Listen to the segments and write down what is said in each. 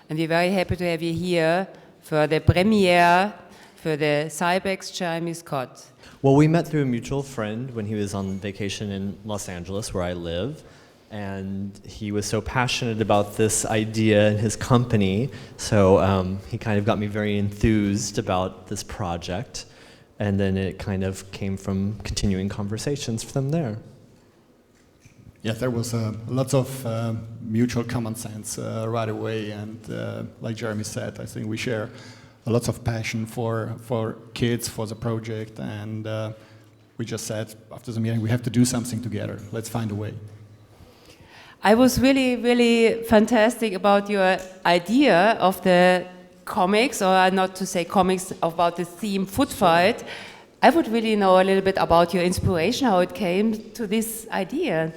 and we're very happy to have you here for the premiere for the CYBEX Jeremy Scott. Well, we met through a mutual friend when he was on vacation in Los Angeles, where I live, and he was so passionate about this idea and his company, so he kind of got me very enthused about this project, and then it kind of came from continuing conversations from there. Yeah, there was lots of mutual common sense right away, and like Jeremy said, I think we share lots of passion for kids, for the project, and we just said after the meeting we have to do something together. Let's find a way. I was really fantastic about your idea of the comics, or not to say comics, about the theme food fight. I would really know a little bit about your inspiration, how it came to this idea.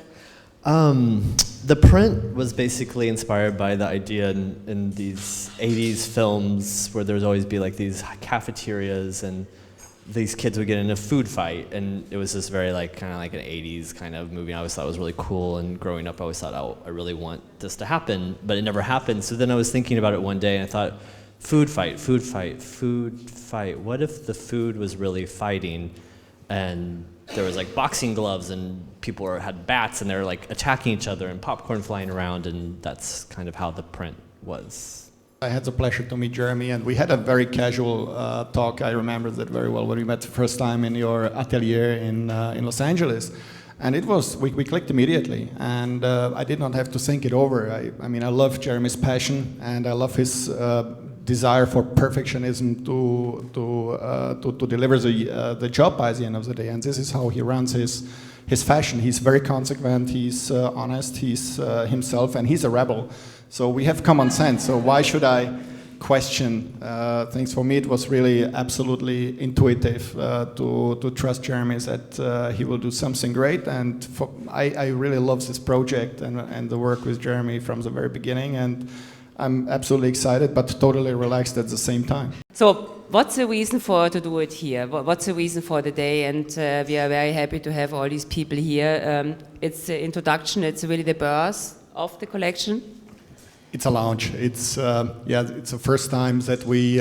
The print was basically inspired by the idea in these 80s films where there'd always be like these cafeterias and these kids would get in a food fight, and it was just very like kind of like an 80s kind of movie. I always thought it was really cool, and growing up I always thought, oh, I really want this to happen, but it never happened. So then I was thinking about it one day and I thought, food fight, food fight, food fight. What if the food was really fighting and there was like boxing gloves and people had bats and they were like attacking each other and popcorn flying around, and that's kind of how the print was. I had the pleasure to meet Jeremy, and we had a very casual talk. I remember that very well when we met the first time in your atelier in Los Angeles. And it was, we clicked immediately, and I did not have to think it over. I mean, I love Jeremy's passion, and I love his desire for perfectionism to deliver the job by the end of the day. And this is how he runs his fashion. He's very consequent, he's honest, he's himself, and he's a rebel. So we have common sense, so why should I question things? For me, it was really absolutely intuitive to trust Jeremy that he will do something great, and I really love this project and the work with Jeremy from the very beginning, and I'm absolutely excited but totally relaxed at the same time. So what's the reason to do it here? What's the reason for the day? And we are very happy to have all these people here. It's the introduction, it's really the birth of the collection. It's a launch. It's it's the first time that we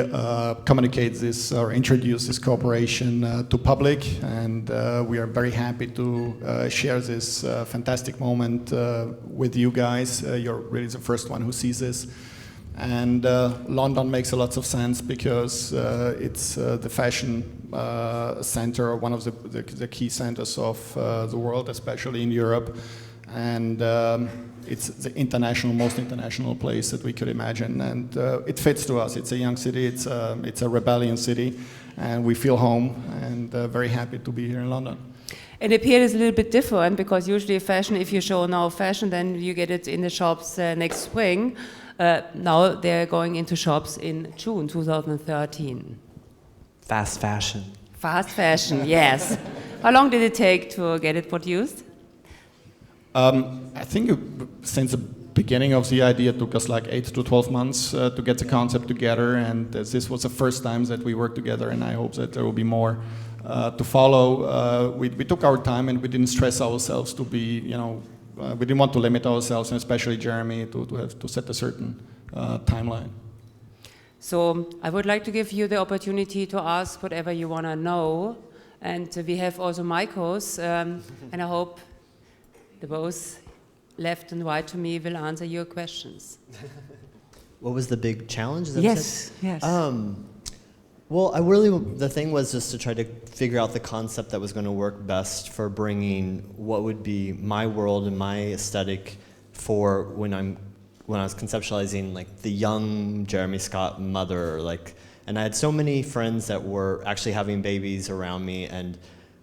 communicate this or introduce this cooperation to public, and we are very happy to share this fantastic moment with you guys. You're really the first one who sees this, and London makes a lot of sense because it's the fashion center, one of the key centers of the world, especially in Europe, and it's the most international place that we could imagine, and it fits to us. It's a young city, it's a rebellion city, and we feel home, and very happy to be here in London. And the period is a little bit different, because usually fashion, if you show now fashion, then you get it in the shops next spring. Now they're going into shops in June 2013. Fast fashion. Fast fashion, yes. How long did it take to get it produced? I think since the beginning of the idea it took us like 8 to 12 months to get the concept together, and this was the first time that we worked together, and I hope that there will be more to follow. We took our time, and we didn't stress ourselves to be, we didn't want to limit ourselves, and especially Jeremy, to have to set a certain timeline. So I would like to give you the opportunity to ask whatever you want to know, and we have also micros, and I hope the both left and right to me will answer your questions. What was the big challenge? Yes. Well, the thing was just to try to figure out the concept that was going to work best for bringing what would be my world and my aesthetic for when I was conceptualizing like the young Jeremy Scott mother, and I had so many friends that were actually having babies around me, and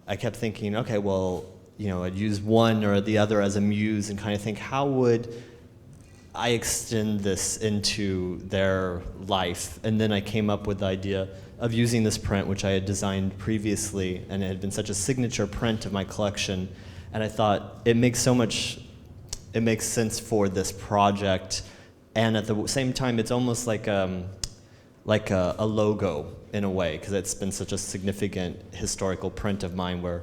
I kept thinking, okay, well, I'd use one or the other as a muse and kind of think, how would I extend this into their life? And then I came up with the idea of using this print, which I had designed previously, and it had been such a signature print of my collection. And I thought it makes sense for this project. And at the same time, it's almost like a logo in a way, because it's been such a significant historical print of mine where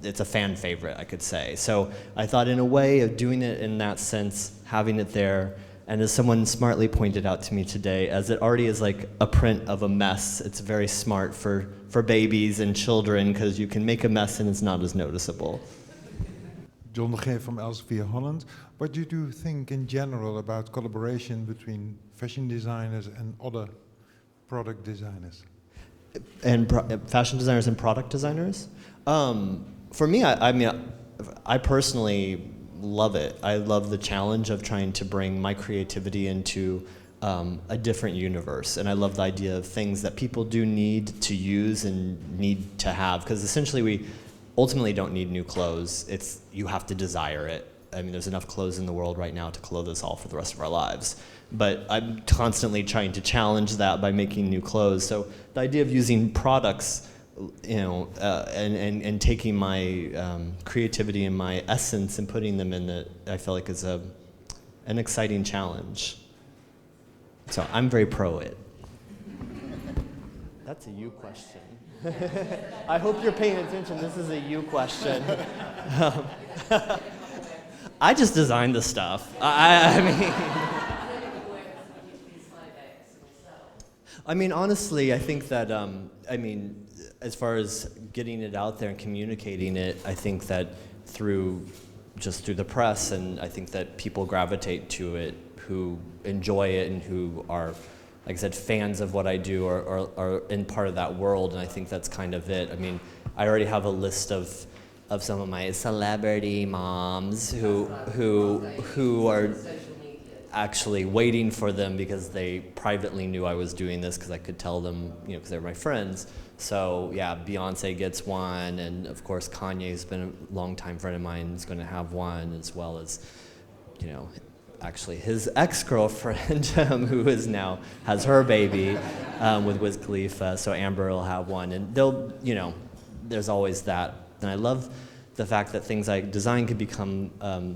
it's a fan favorite, I could say. So I thought in a way of doing it in that sense, having it there, And as someone smartly pointed out to me today, as it already is like a print of a mess, it's very smart for babies and children because you can make a mess and it's not as noticeable. John de Geer from Elsevier Holland. What do you think in general about collaboration between fashion designers and other product designers? And fashion designers and product designers? For me, I mean, I personally love it. I love the challenge of trying to bring my creativity into a different universe. And I love the idea of things that people do need to use and need to have. Because essentially we ultimately don't need new clothes. It's, you have to desire it. I mean, there's enough clothes in the world right now to clothe us all for the rest of our lives. But I'm constantly trying to challenge that by making new clothes. So the idea of using products, you know, and taking my creativity and my essence and putting them in it, I feel like is an exciting challenge. So I'm very pro it. That's a you question. I hope you're paying attention. This is a you question. I just designed the stuff. I mean, I mean, honestly, I think that, I mean, as far as getting it out there and communicating it, I think that just through the press, and I think that people gravitate to it who enjoy it and who are, like I said, fans of what I do or are in part of that world, and I think that's kind of it. I mean, I already have a list of some of my celebrity moms who are actually waiting for them because they privately knew I was doing this because I could tell them, you know, because they're my friends. So yeah, Beyonce gets one, and of course Kanye's been a longtime friend of mine, is going to have one, as well as, you know, actually his ex-girlfriend who is now has her baby with Wiz Khalifa. So Amber will have one, and they'll, you know, there's always that. And I love the fact that things I design can become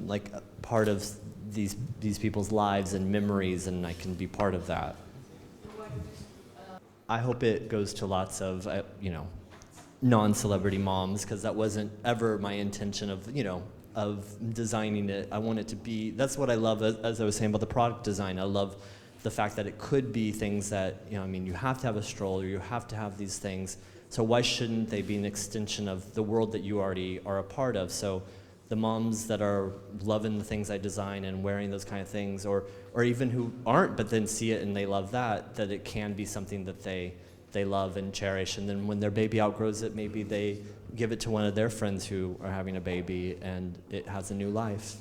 like a part of these people's lives and memories, and I can be part of that. I hope it goes to lots of, you know, non-celebrity moms, because that wasn't ever my intention of, you know, of designing it. I want it to be, that's what I love, as I was saying about the product design. I love the fact that it could be things that, you know, I mean, you have to have a stroller, you have to have these things, so why shouldn't they be an extension of the world that you already are a part of? So the moms that are loving the things I design and wearing those kind of things, or even who aren't but then see it and they love that it can be something that they love and cherish, and then when their baby outgrows it, maybe they give it to one of their friends who are having a baby and it has a new life.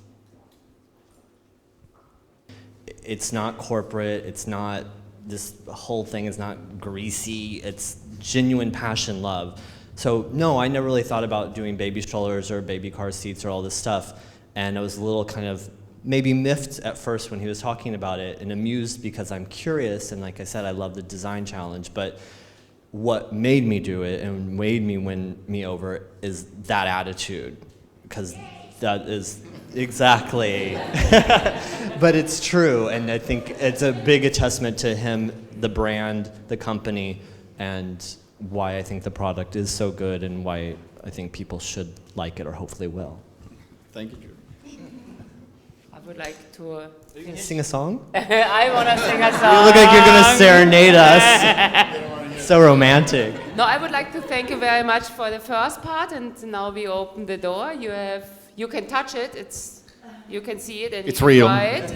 It's not corporate, it's not, this whole thing is not greasy, it's genuine passion, love. So no, I never really thought about doing baby strollers or baby car seats or all this stuff, and I was a little kind of maybe miffed at first when he was talking about it, and amused because I'm curious, and like I said, I love the design challenge, but what made me do it and made me win me over is that attitude, because that is exactly, but it's true, and I think it's a big testament to him, the brand, the company, and why I think the product is so good and why I think people should like it, or hopefully will. Thank you, Drew. I would like to... Are you going to sing a song? I want to sing a song. You look like you're going to serenade us. So romantic. No, I would like to thank you very much for the first part, and now we open the door. You can touch it. You can see it and it's you can real. try it.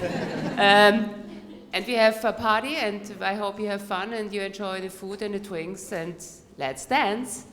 And we have a party, and I hope you have fun and you enjoy the food and the drinks, and let's dance.